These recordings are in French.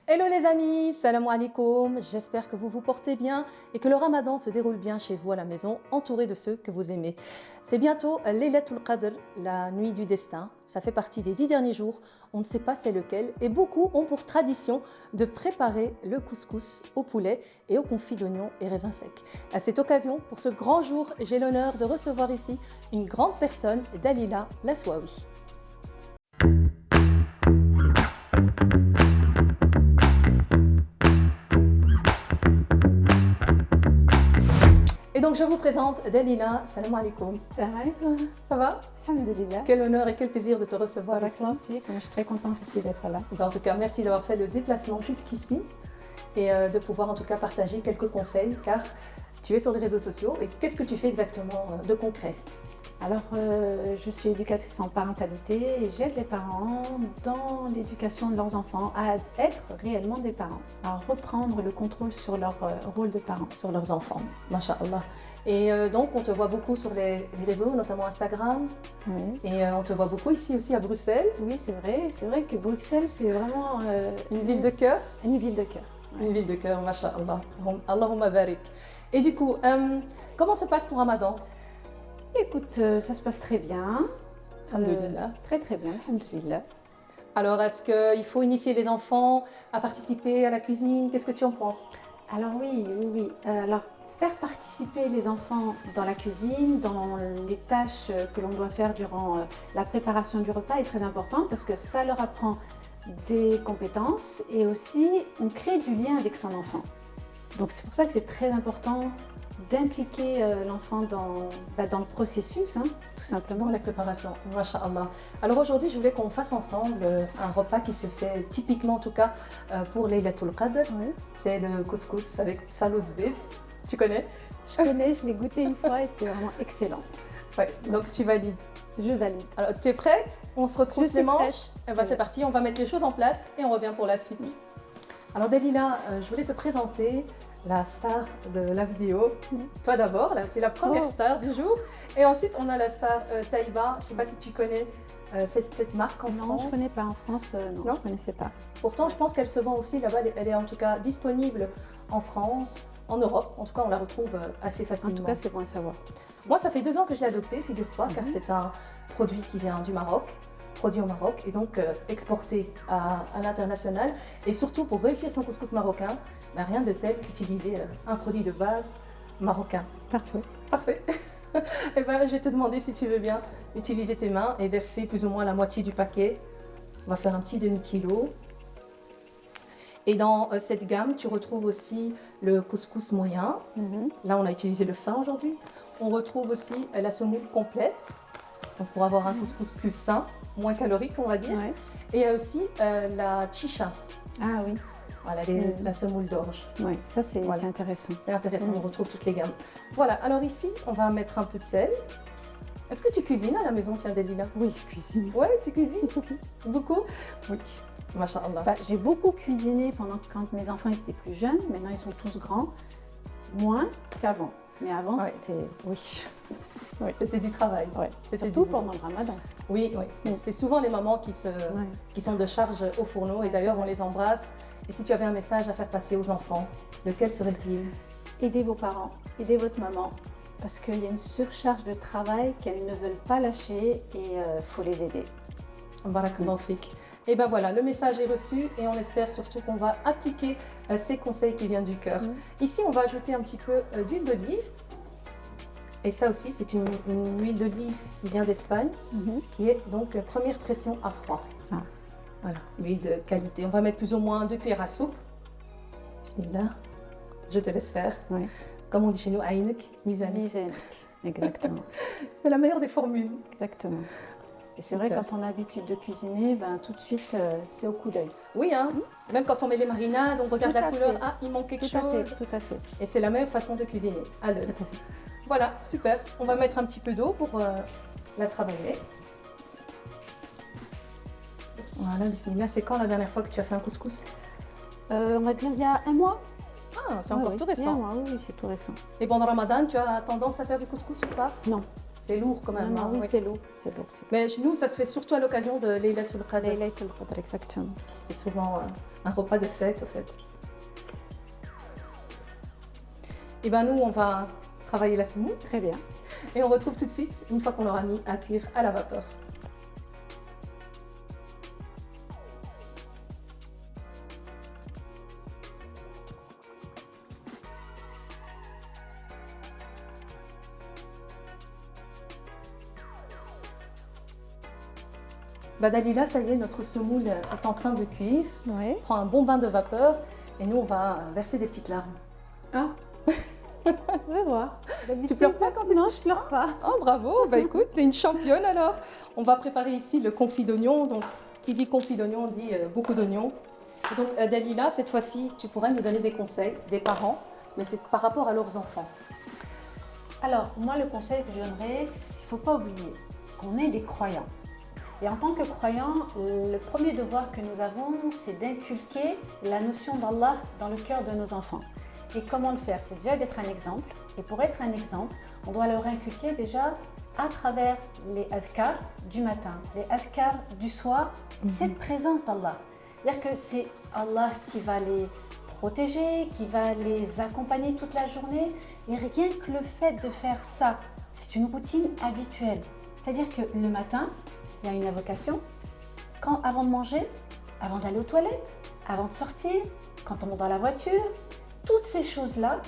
Hello les amis, salam alaikum, j'espère que vous vous portez bien et que le ramadan se déroule bien chez vous à la maison, entouré de ceux que vous aimez. C'est bientôt Laylatul Qadr, la nuit du destin, ça fait partie des 10 derniers jours, on ne sait pas c'est lequel et beaucoup ont pour tradition de préparer le couscous au poulet et au confit d'oignons et raisins secs. À cette occasion, pour ce grand jour, j'ai l'honneur de recevoir ici une grande personne, Dalila Laswawi. Et donc je vous présente Dalila, salam alaikum. Salam alaikum. Ça va? Alhamdulillah. Quel honneur et quel plaisir de te recevoir ici. Je suis très contente aussi d'être là. En tout cas, merci d'avoir fait le déplacement jusqu'ici et de pouvoir en tout cas partager quelques conseils car tu es sur les réseaux sociaux et qu'est-ce que tu fais exactement de concret? Alors, je suis éducatrice en parentalité et j'aide les parents dans l'éducation de leurs enfants à être réellement des parents, à reprendre le contrôle sur leur rôle de parent. Sur leurs enfants, masha'Allah. Et donc, on te voit beaucoup sur les réseaux, notamment Instagram. Oui. Et on te voit beaucoup ici aussi à Bruxelles. Oui, c'est vrai. C'est vrai que Bruxelles, c'est vraiment une ville de cœur. Une ville de cœur. Ouais. Une ville de cœur, masha'Allah. Allahumma barik. Et du coup, comment se passe ton ramadan? Écoute, ça se passe très bien. Alhamdulillah. Très très bien, alhamdulillah. Alors, est-ce qu'il faut initier les enfants à participer à la cuisine? Qu'est-ce que tu en penses? Alors oui. Alors, faire participer les enfants dans la cuisine, dans les tâches que l'on doit faire durant la préparation du repas est très important parce que ça leur apprend des compétences et aussi on crée du lien avec son enfant. Donc c'est pour ça que c'est très important d'impliquer l'enfant dans le processus, tout simplement. Dans la préparation, masha'Allah. Alors aujourd'hui, je voulais qu'on fasse ensemble un repas qui se fait typiquement en tout cas pour Laylatul Qadr. Oui. C'est le couscous avec salous vif. Tu connais? Je connais, je l'ai goûté une fois et c'était vraiment excellent. Ouais, donc tu valides. Je valide. Alors tu es prête? On se retrouve les manches. Fraîche. Eh ben, c'est parti, on va mettre les choses en place et on revient pour la suite. Alors Dalila, je voulais te présenter la star de la vidéo. Toi d'abord, là, tu es la première star du jour. Et ensuite, on a la star Taïba. Je ne sais pas si tu connais cette marque en France. Non, je ne connais pas en France, non, je ne connaissais pas. Pourtant, je pense qu'elle se vend aussi là-bas. Elle est en tout cas disponible en France, en Europe. En tout cas, on la retrouve assez facilement. En tout cas, c'est bon à savoir. Moi, ça fait 2 ans que je l'ai adoptée, figure-toi, car c'est un produit qui vient du Maroc. Produit au Maroc et donc exporté à l'international. Et surtout, pour réussir son couscous marocain, rien de tel qu'utiliser un produit de base marocain. Parfait. Parfait. Et ben, je vais te demander si tu veux bien utiliser tes mains et verser plus ou moins la moitié du paquet. On va faire un petit demi-kilo. Et dans cette gamme, tu retrouves aussi le couscous moyen. Là, on a utilisé le fin aujourd'hui. On retrouve aussi la semoule complète. Donc pour avoir un couscous plus sain, moins calorique on va dire. Ouais. Et il y a aussi la chicha. Ah oui. Voilà, la semoule d'orge. Oui, ça c'est Voilà. intéressant. C'est intéressant, on retrouve toutes les gammes. Voilà, alors ici, on va mettre un peu de sel. Est-ce que tu cuisines à la maison, tiens, Dalila? Oui, je cuisine. Ouais, tu cuisines? Beaucoup? Oui. Masha'Allah. J'ai beaucoup cuisiné quand mes enfants étaient plus jeunes. Maintenant, ils sont tous grands. Moins qu'avant. Mais avant, c'était... Oui, c'était du travail. Ouais. C'était surtout pendant le ramadan. Oui. C'est souvent les mamans qui sont de charge au fourneau et d'ailleurs on les embrasse. Et si tu avais un message à faire passer aux enfants, lequel serait-il? Aidez vos parents, aidez votre maman. Parce qu'il y a une surcharge de travail qu'elles ne veulent pas lâcher et il faut les aider. Barakallahu fik. Et ben voilà, le message est reçu et on espère surtout qu'on va appliquer ces conseils qui viennent du cœur. Ici, on va ajouter un petit peu d'huile d'olive. Et ça aussi, c'est une huile d'olive qui vient d'Espagne, qui est donc première pression à froid. Ah. Voilà, l'huile de qualité. On va mettre plus ou moins 2 cuillères à soupe. Bismillah. Je te laisse faire. Oui. Comme on dit chez nous, aïnek, mizanek. Mizanek, exactement. C'est la meilleure des formules. Exactement. Et c'est vrai, quand on a l'habitude de cuisiner, tout de suite, c'est au coup d'œil. Oui, même quand on met les marinades, on regarde la couleur, il manque quelque chose. Tout à fait. Et c'est la meilleure façon de cuisiner, à l'œil. Voilà, super. On va mettre un petit peu d'eau pour la travailler. Voilà, bismillah. C'est quand la dernière fois que tu as fait un couscous? On va dire il y a 1 mois. Ah, c'est encore tout récent. Oui, c'est tout récent. Et pendant Ramadan, tu as tendance à faire du couscous ou pas? Non. C'est lourd quand même. Non, oui, oui. c'est lourd. C'est lourd. Mais chez nous, ça se fait surtout à l'occasion de Laylatul Qadr. Laylatul Qadr, exactement. C'est souvent un repas de fête, au fait. Et bien nous, on va travailler la semoule. Très bien. Et on retrouve tout de suite, une fois qu'on l'aura mis à cuire à la vapeur. Dalila, ça y est, notre semoule est en train de cuire. Oui. On prend un bon bain de vapeur et nous, on va verser des petites larmes. Ah. On va voir. Tu pleures pas quand tu Non, je pleure pas. Oh, bravo. Écoute, t'es une championne alors. On va préparer ici le confit d'oignon. Donc, qui dit confit d'oignon dit beaucoup d'oignons. Donc, Dalila, cette fois-ci, tu pourrais nous donner des conseils des parents, mais c'est par rapport à leurs enfants. Alors, moi, le conseil que je donnerais, il ne faut pas oublier qu'on est des croyants. Et en tant que croyants, le premier devoir que nous avons, c'est d'inculquer la notion d'Allah dans le cœur de nos enfants. Et comment le faire? C'est déjà d'être un exemple. Et pour être un exemple, on doit leur inculquer déjà à travers les adhkar du matin, les adhkar du soir, cette présence d'Allah. C'est-à-dire que c'est Allah qui va les protéger, qui va les accompagner toute la journée. Et rien que le fait de faire ça, c'est une routine habituelle. C'est-à-dire que le matin, il y a une invocation. Avant de manger, avant d'aller aux toilettes, avant de sortir, quand on monte dans la voiture, toutes ces choses-là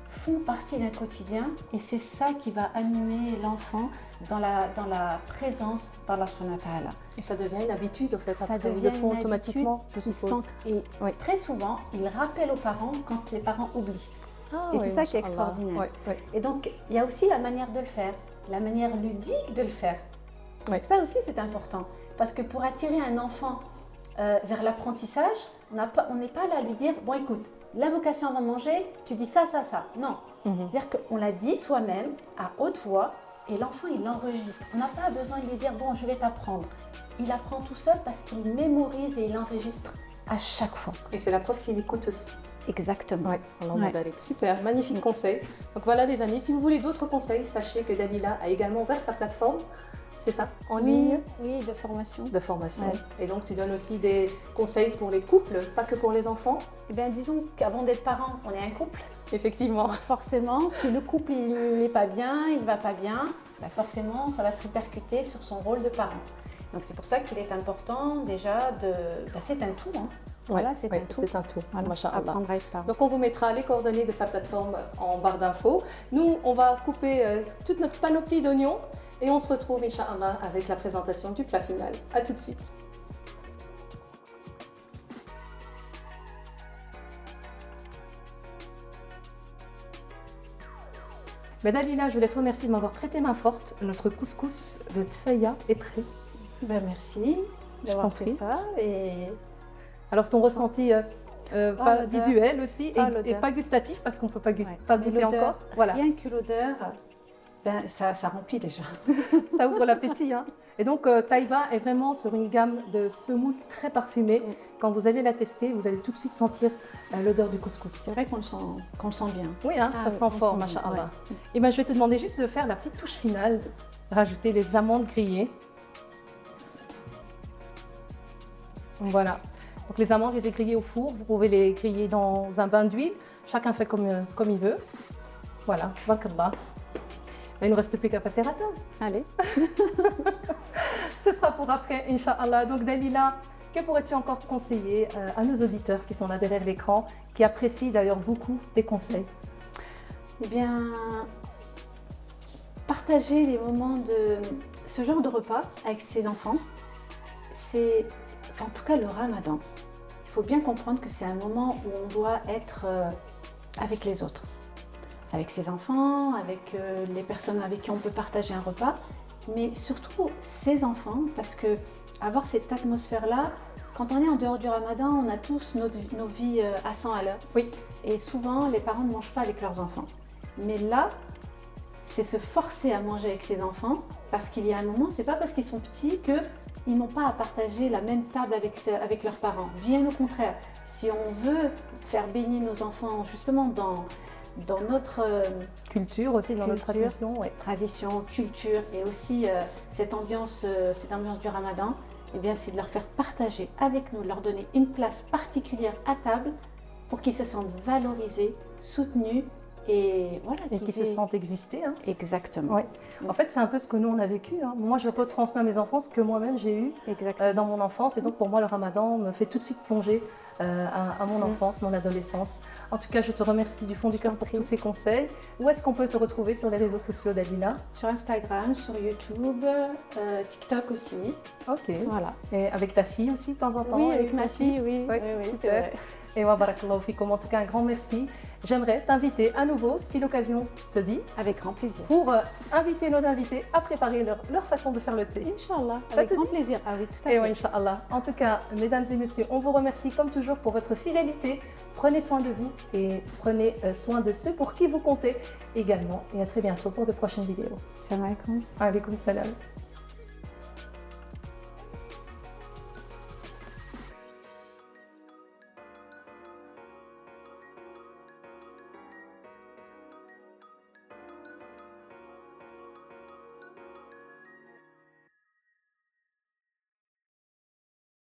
font partie d'un quotidien et c'est ça qui va animer l'enfant dans la présence d'Allah subhanahu wa ta'ala. Et ça devient une habitude, au fait. Ça Après, devient ils le font une automatiquement, je habitude. suppose. Et très souvent, ils rappellent aux parents quand les parents oublient. Et c'est ça qui est extraordinaire. Et donc, il y a aussi la manière de le faire, la manière ludique de le faire. Ça aussi, c'est important. Parce que pour attirer un enfant vers l'apprentissage, on n'est pas là à lui dire « Bon, écoute, l'invocation avant de manger, tu dis ça, ça, ça. » Non. C'est-à-dire qu'on l'a dit soi-même, à haute voix, et l'enfant, il l'enregistre. On n'a pas besoin de lui dire « Bon, je vais t'apprendre. » Il apprend tout seul parce qu'il mémorise et il enregistre à chaque fois. Et c'est la preuve qu'il écoute aussi. Exactement. Oui, super, magnifique conseil. Donc voilà les amis, si vous voulez d'autres conseils, sachez que Dalila a également ouvert sa plateforme, c'est ça, en ligne. Oui, de formation. De formation. Ouais. Et donc tu donnes aussi des conseils pour les couples, pas que pour les enfants. Eh bien disons qu'avant d'être parent, on est un couple. Effectivement. Forcément, si le couple il n'est pas bien, il ne va pas bien, forcément ça va se répercuter sur son rôle de parent. Donc c'est pour ça qu'il est important déjà c'est un tout. Hein. Voilà, c'est un tout. C'est un tout. Voilà, apprendre à être parent. Donc on vous mettra les coordonnées de sa plateforme en barre d'infos. Nous, on va couper toute notre panoplie d'oignons et on se retrouve, Inch'Allah, avec la présentation du plat final. A tout de suite. Dalila, je voulais te remercier de m'avoir prêté main forte. Notre couscous de tfaya est prêt. Merci d'avoir fait ça. Alors ton ressenti pas visuel aussi et pas gustatif parce qu'on ne peut pas goûter encore. Voilà. Rien que l'odeur, ça remplit déjà. Ça ouvre l'appétit. Hein. Et donc Taïba est vraiment sur une gamme de semoule très parfumée. Quand vous allez la tester, vous allez tout de suite sentir l'odeur du couscous. C'est vrai qu'on le sent bien. Oui, hein, ça sent fort, machallah. Et je vais te demander juste de faire la petite touche finale, rajouter les amandes grillées. Voilà. Donc les amandes, je les ai grillées au four. Vous pouvez les griller dans un bain d'huile. Chacun fait comme il veut. Voilà, bakallah. Il ne nous reste plus qu'à passer à table. Allez. Ce sera pour après, Inch'Allah. Donc Dalila, que pourrais-tu encore conseiller à nos auditeurs qui sont là derrière l'écran, qui apprécient d'ailleurs beaucoup tes conseils? Eh bien, partager les moments de ce genre de repas avec ses enfants, c'est... En tout cas, le Ramadan, il faut bien comprendre que c'est un moment où on doit être avec les autres, avec ses enfants, avec les personnes avec qui on peut partager un repas, mais surtout ses enfants, parce que avoir cette atmosphère-là, quand on est en dehors du Ramadan, on a tous nos vies à 100 à l'heure. Oui. Et souvent, les parents ne mangent pas avec leurs enfants. Mais là, c'est se forcer à manger avec ses enfants, parce qu'il y a un moment, c'est pas parce qu'ils sont petits que ils n'ont pas à partager la même table avec leurs parents. Bien au contraire, si on veut faire baigner nos enfants justement dans notre culture aussi, dans notre culture, tradition. Ouais. tradition, culture et aussi cette ambiance du Ramadan, eh bien, c'est de leur faire partager avec nous, de leur donner une place particulière à table pour qu'ils se sentent valorisés, soutenus et voilà. Et qu'ils se sentent exister. Hein. Exactement. Ouais. En fait, c'est un peu ce que nous, on a vécu. Hein. Moi, je retransmets à mes enfants ce que moi-même j'ai eu dans mon enfance. Et donc, pour moi, le Ramadan me fait tout de suite plonger à mon enfance, mon adolescence. En tout cas, je te remercie du fond du cœur pour tous ces conseils. Où est-ce qu'on peut te retrouver sur les réseaux sociaux, Dalila? Sur Instagram, sur YouTube, TikTok aussi. Ok. Voilà. Et avec ta fille aussi, de temps en temps? Oui, avec ma fille, oui. Ouais, oui, super. Et wa barakallahu fikoum. En tout cas, un grand merci. J'aimerais t'inviter à nouveau, si l'occasion te dit, avec grand plaisir, pour inviter nos invités à préparer leur façon de faire le thé. Inch'Allah, avec grand plaisir. Ah oui, tout à fait. Et oui, Inch'Allah. En tout cas, mesdames et messieurs, on vous remercie comme toujours pour votre fidélité. Prenez soin de vous et prenez soin de ceux pour qui vous comptez également. Et à très bientôt pour de prochaines vidéos. Salam alaikum. Alaykoum salam.